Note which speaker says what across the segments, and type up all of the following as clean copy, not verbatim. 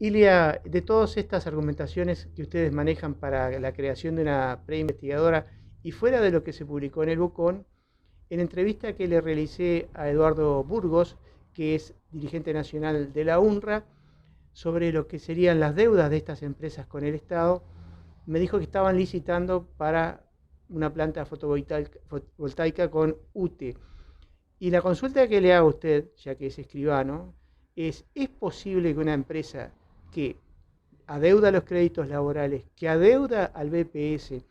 Speaker 1: Ilia, de todas estas argumentaciones que ustedes manejan para la creación de una preinvestigadora y fuera de lo que se publicó en el Bucón, en entrevista que le realicé a Eduardo Burgos, que es dirigente nacional de la UNRWA, sobre lo que serían las deudas de estas empresas con el Estado, me dijo que estaban licitando para una planta fotovoltaica con UTE. Y la consulta que le hago a usted, ya que es escribano, ¿es posible que una empresa que adeuda los créditos laborales, que adeuda al BPS,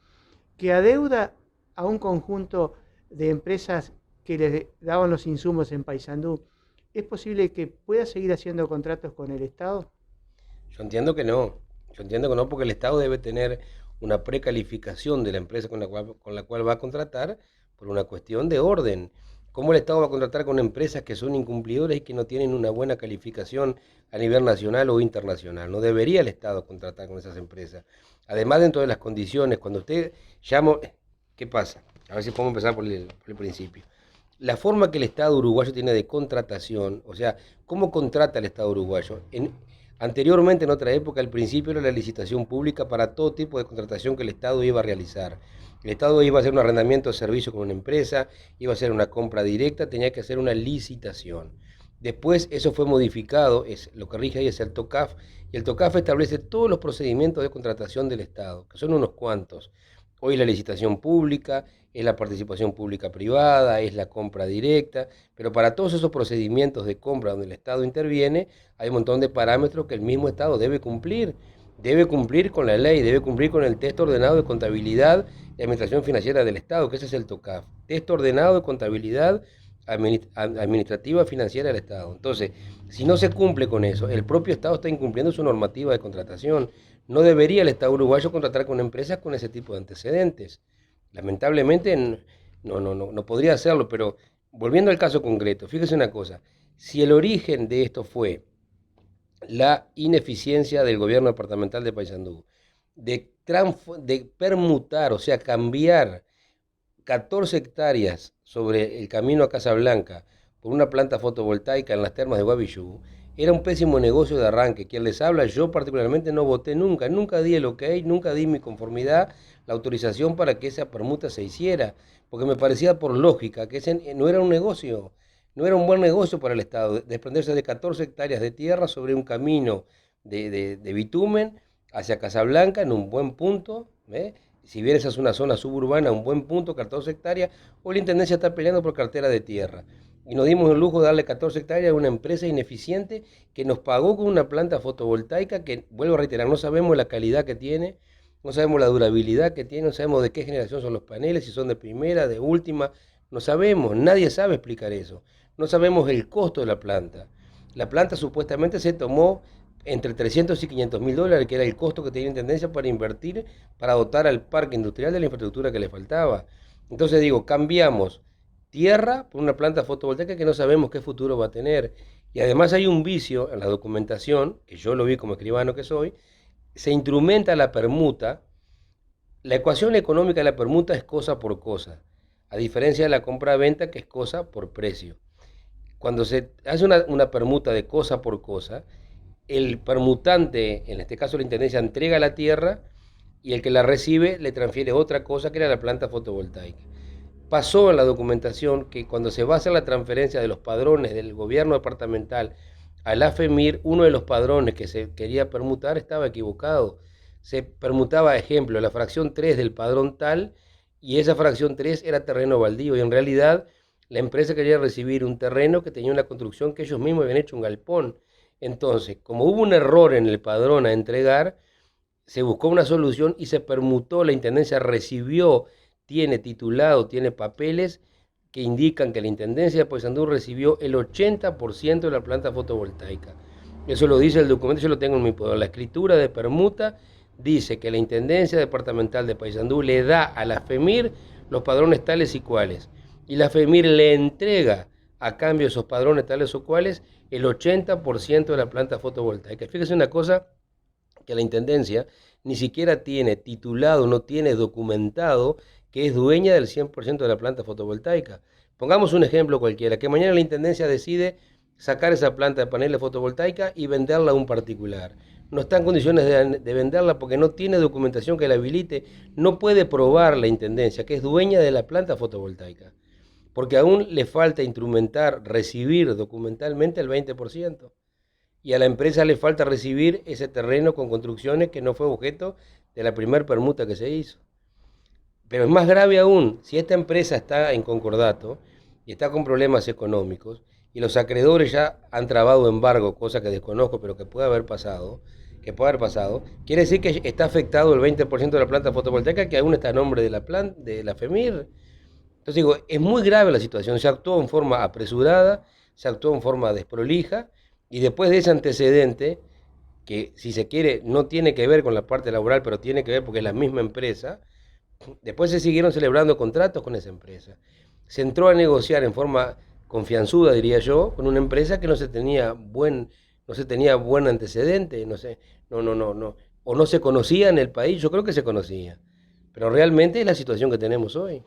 Speaker 1: que adeuda a un conjunto de empresas que les daban los insumos en Paysandú, es posible que pueda seguir haciendo contratos con el Estado?
Speaker 2: Yo entiendo que no. Yo entiendo que no porque el Estado debe tener una precalificación de la empresa con la cual va a contratar por una cuestión de orden. ¿Cómo el Estado va a contratar con empresas que son incumplidoras y que no tienen una buena calificación a nivel nacional o internacional? No debería el Estado contratar con esas empresas. Además, dentro de las condiciones, cuando usted llama, ¿qué pasa? A ver si podemos empezar por el principio. La forma que el Estado uruguayo tiene de contratación, o sea, ¿cómo contrata el Estado uruguayo? Anteriormente, en otra época, al principio era la licitación pública para todo tipo de contratación que el Estado iba a realizar. El Estado iba a hacer un arrendamiento de servicio con una empresa, iba a hacer una compra directa, tenía que hacer una licitación. Después eso fue modificado, lo que rige ahí es el TOCAF, y el TOCAF establece todos los procedimientos de contratación del Estado, que son unos cuantos. Hoy la licitación pública, es la participación pública privada, es la compra directa, pero para todos esos procedimientos de compra donde el Estado interviene, hay un montón de parámetros que el mismo Estado debe cumplir. Debe cumplir con la ley, debe cumplir con el texto ordenado de contabilidad y administración financiera del Estado, que ese es el TOCAF. Texto ordenado de contabilidad administrativa financiera del Estado. Entonces, si no se cumple con eso, el propio Estado está incumpliendo su normativa de contratación. No debería el Estado uruguayo contratar con empresas con ese tipo de antecedentes. Lamentablemente no podría hacerlo, pero volviendo al caso concreto, fíjese una cosa, si el origen de esto fue la ineficiencia del gobierno departamental de Paysandú, de permutar, o sea, cambiar 14 hectáreas sobre el camino a Casablanca por una planta fotovoltaica en las termas de Guavillú, era un pésimo negocio de arranque. Quien les habla, yo particularmente no voté nunca, nunca di el ok, nunca di mi conformidad, la autorización para que esa permuta se hiciera, porque me parecía por lógica que ese no era un negocio, no era un buen negocio para el Estado, desprenderse de 14 hectáreas de tierra sobre un camino de bitumen hacia Casablanca en un buen punto, ¿eh? Si bien esa es una zona suburbana, un buen punto, 14 hectáreas, hoy la Intendencia está peleando por cartera de tierra. Y nos dimos el lujo de darle 14 hectáreas a una empresa ineficiente que nos pagó con una planta fotovoltaica que, vuelvo a reiterar, no sabemos la calidad que tiene, no sabemos la durabilidad que tiene, no sabemos de qué generación son los paneles, si son de primera, de última, no sabemos, nadie sabe explicar eso. No sabemos el costo de la planta. La planta supuestamente se tomó entre 300 y 500 mil dólares, que era el costo que tenía la Intendencia para invertir, para dotar al parque industrial de la infraestructura que le faltaba. Entonces digo, cambiamos tierra por una planta fotovoltaica que no sabemos qué futuro va a tener. Y además hay un vicio en la documentación, que yo lo vi como escribano que soy, se instrumenta la permuta. La ecuación económica de la permuta es cosa por cosa, a diferencia de la compra-venta que es cosa por precio. Cuando se hace una permuta de cosa por cosa, el permutante, en este caso la Intendencia, entrega la tierra y el que la recibe le transfiere otra cosa que era la planta fotovoltaica. Pasó en la documentación que cuando se va a hacer la transferencia de los padrones del gobierno departamental a la FEMIR, uno de los padrones que se quería permutar estaba equivocado. Se permutaba, ejemplo, la fracción 3 del padrón tal y esa fracción 3 era terreno baldío y en realidad la empresa quería recibir un terreno que tenía una construcción que ellos mismos habían hecho un galpón. Entonces, como hubo un error en el padrón a entregar, se buscó una solución y se permutó, la Intendencia recibió, tiene titulado, tiene papeles que indican que la Intendencia de Paysandú recibió el 80% de la planta fotovoltaica. Eso lo dice el documento, yo lo tengo en mi poder. La escritura de permuta dice que la Intendencia Departamental de Paysandú le da a la FEMIR los padrones tales y cuales. Y la FEMIR le entrega a cambio de esos padrones tales o cuales el 80% de la planta fotovoltaica. Fíjese una cosa, que la Intendencia ni siquiera tiene titulado, no tiene documentado que es dueña del 100% de la planta fotovoltaica. Pongamos un ejemplo cualquiera, que mañana la Intendencia decide sacar esa planta de paneles fotovoltaicas y venderla a un particular. No está en condiciones de venderla porque no tiene documentación que la habilite, no puede probar la intendencia, que es dueña de la planta fotovoltaica, porque aún le falta instrumentar, recibir documentalmente el 20%. Y a la empresa le falta recibir ese terreno con construcciones que no fue objeto de la primera permuta que se hizo. Pero es más grave aún, si esta empresa está en concordato y está con problemas económicos y los acreedores ya han trabado embargo, cosa que desconozco, pero que puede haber pasado, quiere decir que está afectado el 20% de la planta fotovoltaica que aún está a nombre de la FEMIR. Entonces digo, es muy grave la situación, se actuó en forma apresurada, se actuó en forma desprolija, y después de ese antecedente, que si se quiere no tiene que ver con la parte laboral, pero tiene que ver porque es la misma empresa, después se siguieron celebrando contratos con esa empresa. Se entró a negociar en forma confianzuda, diría yo, con una empresa que no se tenía buen antecedente, o no se conocía en el país. Yo creo que se conocía, pero realmente es la situación que tenemos hoy.